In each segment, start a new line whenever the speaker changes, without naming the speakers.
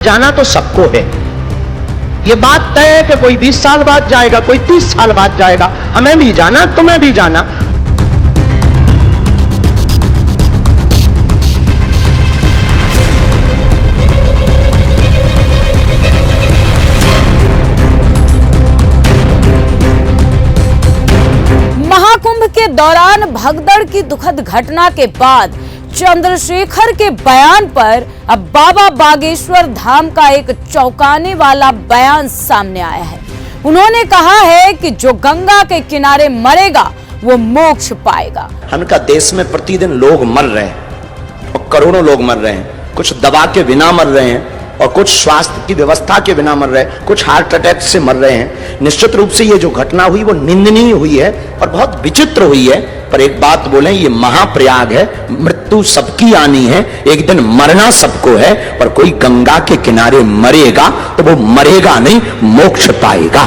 जाना तो सबको है। ये बात तय है कि कोई 20 साल बाद जाएगा, कोई 30 साल बाद जाएगा। हमें भी जाना, तुम्हें भी जाना।
महाकुंभ के दौरान भगदड़ की दुखद घटना के बाद चंद्रशेखर के बयान पर अब बाबा बागेश्वर धाम का एक चौंकाने वाला बयान सामने आया है। उन्होंने कहा है कि जो गंगा के किनारे मरेगा वो मोक्ष पाएगा।
हमका देश में प्रतिदिन लोग मर रहे हैं और करोड़ों लोग मर रहे हैं। कुछ दवा के बिना मर रहे हैं और कुछ स्वास्थ्य की व्यवस्था के बिना मर रहे हैं, कुछ हार्ट अटैक से मर रहे हैं। निश्चित रूप से ये जो घटना हुई वो निंदनीय हुई है और बहुत विचित्र हुई है। पर एक बात बोलें, ये महाप्रयाग है, मृत्यु सबकी आनी है, एक दिन मरना सबको है। पर कोई गंगा के किनारे मरेगा तो वो मरेगा नहीं, मोक्ष पाएगा।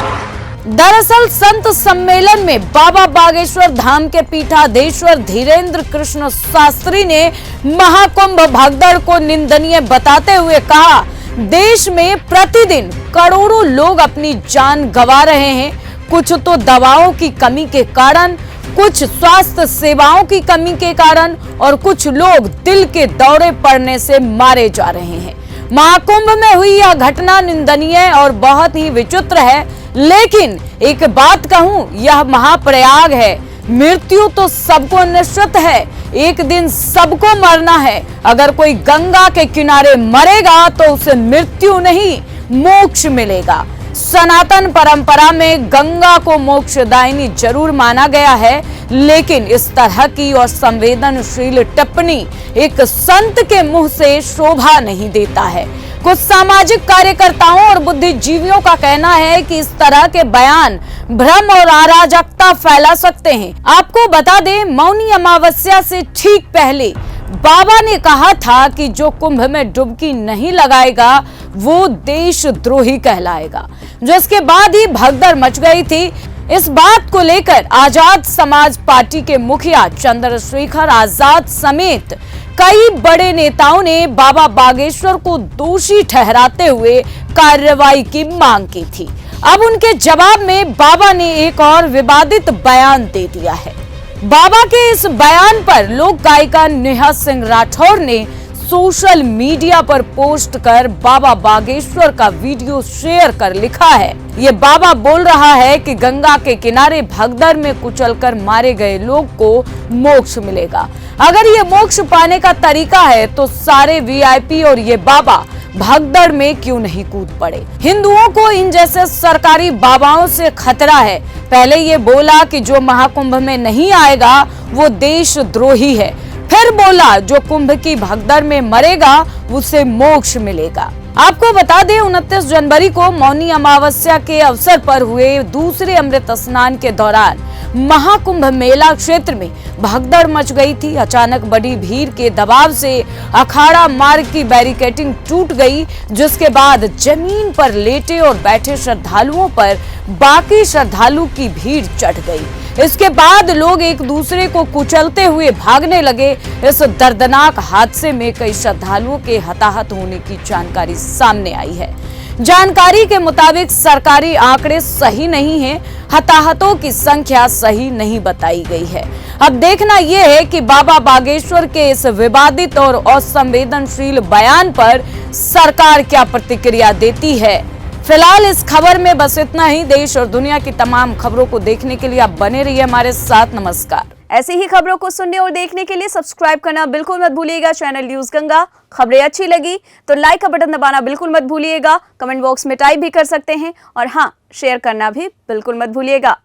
दरअसल संत सम्मेलन में बाबा बागेश्वर धाम के पीठाधीश्वर धीरेन्द्र कृष्ण शास्त्री ने महाकुंभ भगदड़ को निंदनीय बताते हुए कहा, देश में प्रतिदिन करोड़ों लोग अपनी जान गंवा रहे हैं। कुछ तो दवाओं की कमी के कारण, कुछ स्वास्थ्य सेवाओं की कमी के कारण और कुछ लोग दिल के दौरे पड़ने से मारे जा रहे हैं। महाकुंभ में हुई यह घटना निंदनीय और बहुत ही विचित्र है, लेकिन एक बात कहूं, यह महाप्रयाग है। मृत्यु तो सबको निश्चित है, एक दिन सबको मरना है। अगर कोई गंगा के किनारे मरेगा तो उसे मृत्यु नहीं, मोक्ष मिलेगा। सनातन परंपरा में गंगा को मोक्षदायिनी जरूर माना गया है, लेकिन इस तरह की और संवेदनशील टिप्पणी एक संत के मुंह से शोभा नहीं देता है। कुछ सामाजिक कार्यकर्ताओं और बुद्धिजीवियों का कहना है कि इस तरह के बयान भ्रम और अराजकता फैला सकते हैं। आपको बता दें, मौनी अमावस्या से ठीक पहले बाबा ने कहा था कि जो कुंभ में डुबकी नहीं लगाएगा वो देशद्रोही कहलाएगा, जिसके बाद ही भगदड़ मच गई थी। इस बात को लेकर आजाद समाज पार्टी के मुखिया चंद्रशेखर आजाद समेत कई बड़े नेताओं ने बाबा बागेश्वर को दोषी ठहराते हुए कार्रवाई की मांग की थी। अब उनके जवाब में बाबा ने एक और विवादित बयान दे दिया है। बाबा के इस बयान पर लोक गायिका नेहा सिंह राठौर ने सोशल मीडिया पर पोस्ट कर बाबा बागेश्वर का वीडियो शेयर कर लिखा है, ये बाबा बोल रहा है कि गंगा के किनारे भगदड़ में कुचलकर मारे गए लोग को मोक्ष मिलेगा। अगर ये मोक्ष पाने का तरीका है तो सारे वीआईपी और ये बाबा भगदड़ में क्यों नहीं कूद पड़े। हिंदुओं को इन जैसे सरकारी बाबाओं से खतरा है। पहले ये बोला कि जो महाकुंभ में नहीं आएगा वो देशद्रोही है, फिर बोला जो कुंभ की भगदड़ में मरेगा उसे मोक्ष मिलेगा। आपको बता दें, 29 जनवरी को मौनी अमावस्या के अवसर पर हुए दूसरे अमृत स्नान के दौरान महाकुंभ मेला क्षेत्र में भगदड़ मच गई थी। अचानक बड़ी भीड़ के दबाव से अखाड़ा मार्ग की बैरिकेडिंग टूट गई, जिसके बाद जमीन पर लेटे और बैठे श्रद्धालुओं पर बाकी श्रद्धालु की भीड़ चढ़ गई। इसके बाद लोग एक दूसरे को कुचलते हुए भागने लगे। इस दर्दनाक हादसे में कई श्रद्धालुओं के हताहत होने की जानकारी सामने आई है। जानकारी के मुताबिक सरकारी आंकड़े सही नहीं हैं, हताहतों की संख्या सही नहीं बताई गई है। अब देखना यह है कि बाबा बागेश्वर के इस विवादित और असंवेदनशील बयान पर सरकार क्या प्रतिक्रिया देती है। फिलहाल इस खबर में बस इतना ही। देश और दुनिया की तमाम खबरों को देखने के लिए आप बने रहिए हमारे साथ। नमस्कार।
ऐसी ही खबरों को सुनने और देखने के लिए सब्सक्राइब करना बिल्कुल मत भूलिएगा चैनल न्यूज गंगा। खबरें अच्छी लगी तो लाइक का बटन दबाना बिल्कुल मत भूलिएगा। कमेंट बॉक्स में टाइप भी कर सकते हैं और हाँ, शेयर करना भी बिल्कुल मत भूलिएगा।